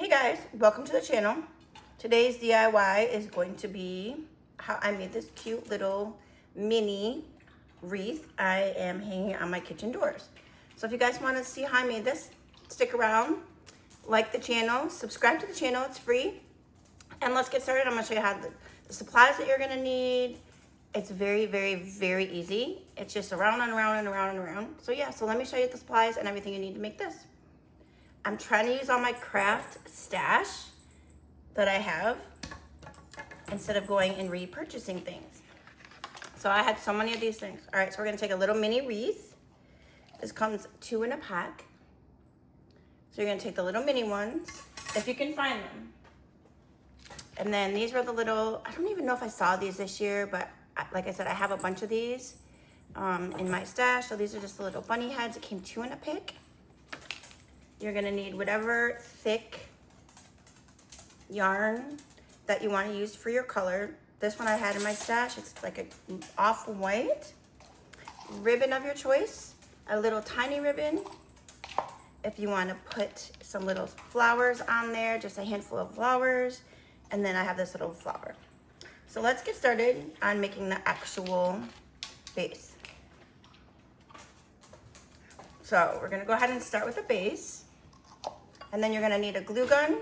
Hey guys, welcome to the channel. Today's DIY is going to be how I made this cute little mini wreath I am hanging on my kitchen doors. So if you guys want to see how I made this, stick around, like the channel, subscribe to the channel, it's free. And let's get started. I'm going to show you how the supplies that you're going to need. It's very, very, very easy. It's just around and around and around and around. So yeah, so let me show you the supplies and everything you need to make this. I'm trying to use all my craft stash that I have instead of going and repurchasing things. So I had so many of these things. All right, so we're gonna take a little mini wreath. This comes 2 in a pack. So you're gonna take the little mini ones, if you can find them. And then these were the little, I don't even know if I saw these this year, but like I said, I have a bunch of these in my stash. So these are just the little bunny heads. It came 2 in a pick. You're gonna need whatever thick yarn that you wanna use for your color. This one I had in my stash, it's like a off-white. Ribbon of your choice, a little tiny ribbon. If you wanna put some little flowers on there, just a handful of flowers. And then I have this little flower. So let's get started on making the actual base. So we're gonna go ahead and start with the base. And then you're gonna need a glue gun,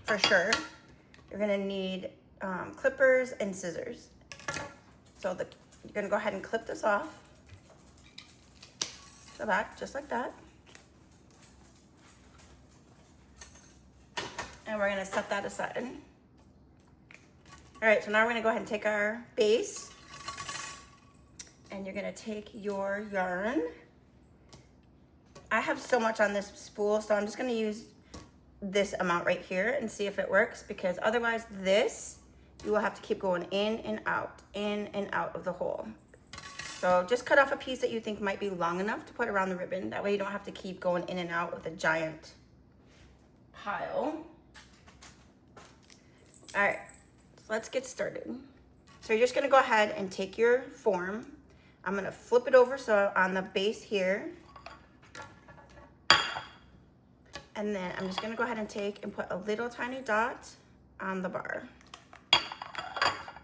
for sure. You're gonna need clippers and scissors. So you're gonna go ahead and clip this off the back, just like that. And we're gonna set that aside. All right, so now we're gonna go ahead and take our base, and you're gonna take your yarn. I have so much on this spool, so I'm just gonna use this amount right here and see if it works, because otherwise you will have to keep going in and out of the hole. So just cut off a piece that you think might be long enough to put around the ribbon. That way you don't have to keep going in and out with a giant pile. All right, so let's get started. So you're just gonna go ahead and take your form. I'm gonna flip it over so on the base here. And then I'm just gonna go ahead and take and put a little tiny dot on the bar.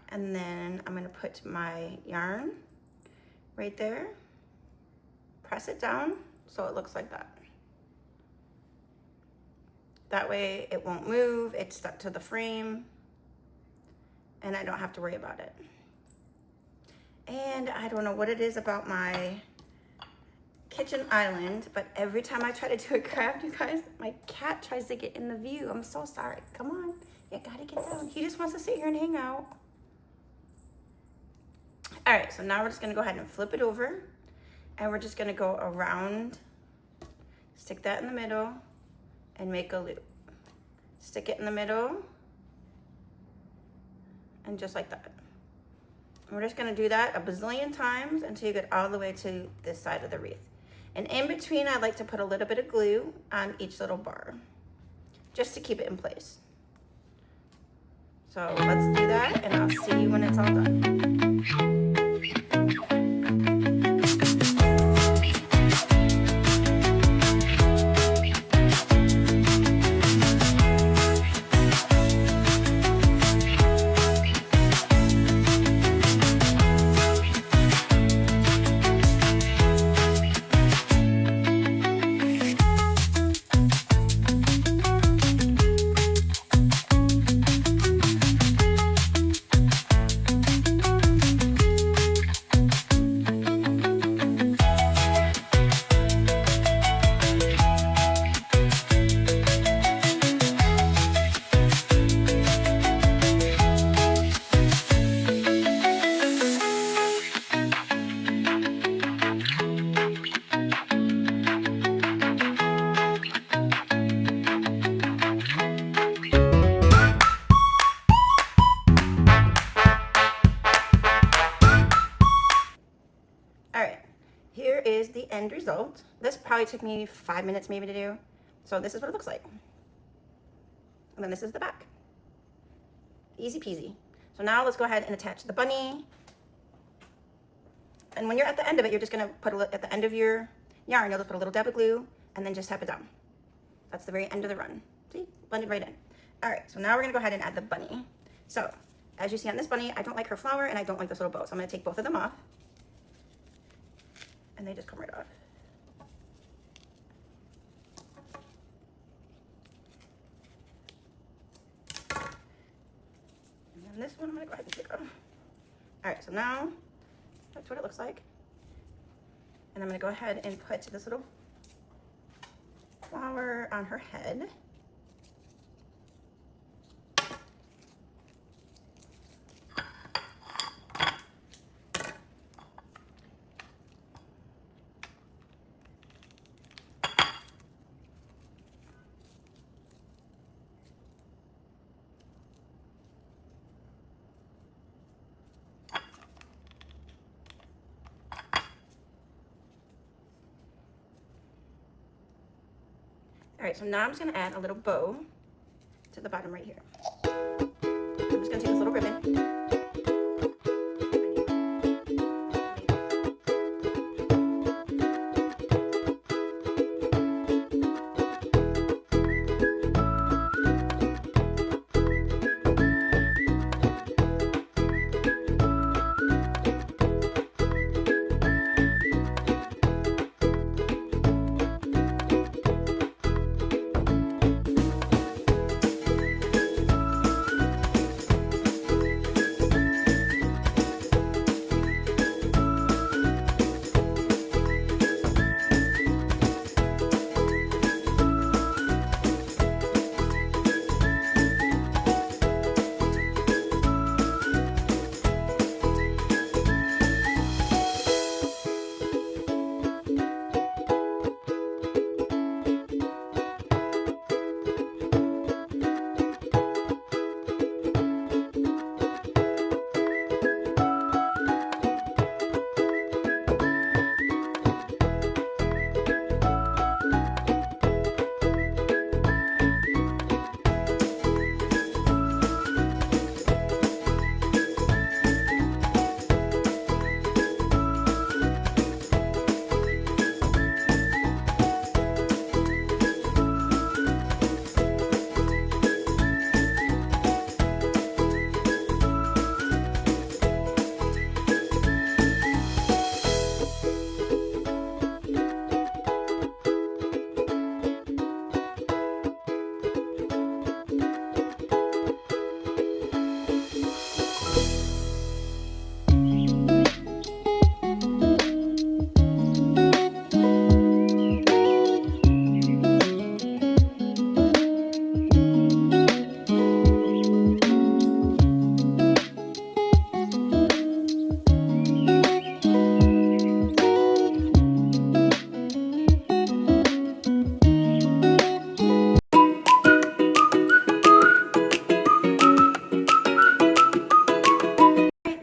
And then I'm gonna put my yarn right there. Press it down so it looks like that. That way it won't move, it's stuck to the frame, and I don't have to worry about it. And I don't know what it is about my kitchen island, but every time I try to do a craft, you guys, my cat tries to get in the view. I'm so sorry. Come on, you gotta get down. He just wants to sit here and hang out. All right, so now we're just gonna go ahead and flip it over, and we're just gonna go around, stick that in the middle, and make a loop. Stick it in the middle, and just like that. And we're just gonna do that a bazillion times until you get all the way to this side of the wreath. And in between, I like to put a little bit of glue on each little bar, just to keep it in place. So let's do that, and I'll see you when it's all done. Here is the end result. This probably took me 5 minutes maybe to do. So this is what it looks like. And then this is the back. Easy peasy. So now let's go ahead and attach the bunny. And when you're at the end of it, you're just gonna put at the end of your yarn, you'll just put a little dab of glue and then just tap it down. That's the very end of the run. See, blended right in. All right, so now we're gonna go ahead and add the bunny. So, as you see on this bunny, I don't like her flower and I don't like this little bow. So I'm gonna take both of them off. And they just come right off. And then this one I'm gonna go ahead and take off. All right, so now that's what it looks like. And I'm gonna go ahead and put this little flower on her head. All right, so now I'm just gonna add a little bow to the bottom right here. I'm just gonna take this little ribbon.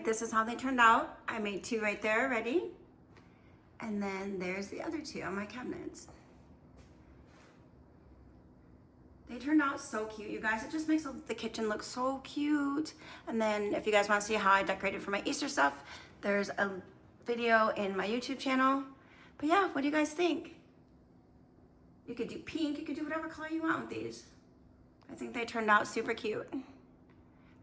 This is how they turned out. I made 2 right there already. And then there's the other 2 on my cabinets. They turned out so cute, you guys. It just makes the kitchen look so cute. And then if you guys want to see how I decorated for my Easter stuff, there's a video in my YouTube channel. But yeah, what do you guys think? You could do pink, you could do whatever color you want with these. I think they turned out super cute.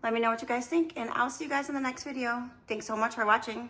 Let me know what you guys think, and I'll see you guys in the next video. Thanks so much for watching.